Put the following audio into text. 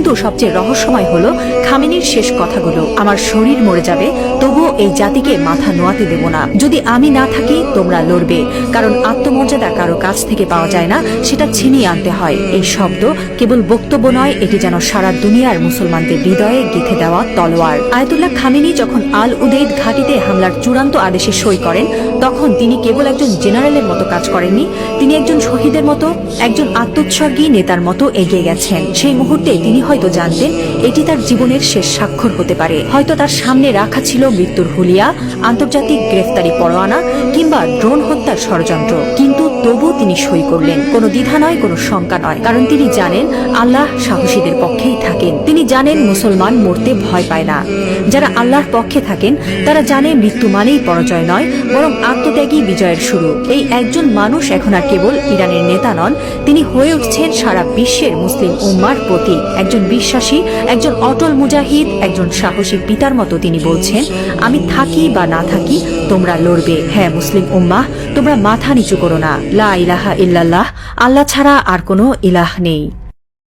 কিন্তু সবচেয়ে রহস্যময় হলো খামেনির শেষ কথাগুলো। আমার শরীর মরে যাবে, তবুও এই জাতিকে মাথা নোয়াতে দেব না। যদি আমি না থাকি তোমরা লড়বে, কারণ আত্মমর্যাদা কারো কাছ থেকে পাওয়া যায় না, সেটা ছিনিয়ে আনতে হয়। এই শব্দ কেবল বক্তব্য নয়, এটি যেন সারা দুনিয়ার মুসলমানদের হৃদয়ে গেঁথে দেওয়া তলোয়ার। আয়াতুল্লাহ খামেনি যখন আল উদেইদ ঘাঁটিতে হামলার চূড়ান্ত আদেশে সই করেন, তখন তিনি কেবল একজন জেনারেলের মতো কাজ করেননি, তিনি একজন শহীদের মতো, একজন আত্মোৎসর্গী নেতার মতো এগিয়ে গেছেন। সেই মুহূর্তে তিনি হয়তো জানতেন এটি তার জীবনের শেষ স্বাক্ষর হতে পারে। হয়তো তার সামনে রাখা ছিল মৃত্যুর হুলিয়া, আন্তর্জাতিক গ্রেফতারি পরোয়ানা কিংবা ড্রোন হত্যার ষড়যন্ত্র, কিন্তু তবু তিনি সই করলেন। কোনো দ্বিধা নয়, কোনো শঙ্কা নয়, কারণ তিনি জানেন আল্লাহ সাহসীদের পক্ষেই থাকেন। তিনি জানেন মুসলমান মরতে ভয় পায় না। যারা আল্লাহর পক্ষে থাকেন তারা জানে মৃত্যু মানেই পরাজয় নয়, বরং আত্মত্যাগী বিজয়ের শুরু। এই একজন মানুষ এখন আর কেবল ইরানের নেতা নন, তিনি হয়ে উঠছেন সারা বিশ্বের মুসলিম উম্মার প্রতীক। একজন বিশ্বাসী, একজন অটল মুজাহিদ, একজন সাহসী পিতার মতো তিনি বলছেন, আমি থাকি বা না থাকি তোমরা লড়বে। হ্যাঁ মুসলিম উম্মাহ, তোমরা মাথা নিচু করো না। লা ইলাহা ইল্লাল্লাহ, আল্লাহ ছাড়া আর কোনো ইলাহ নেই।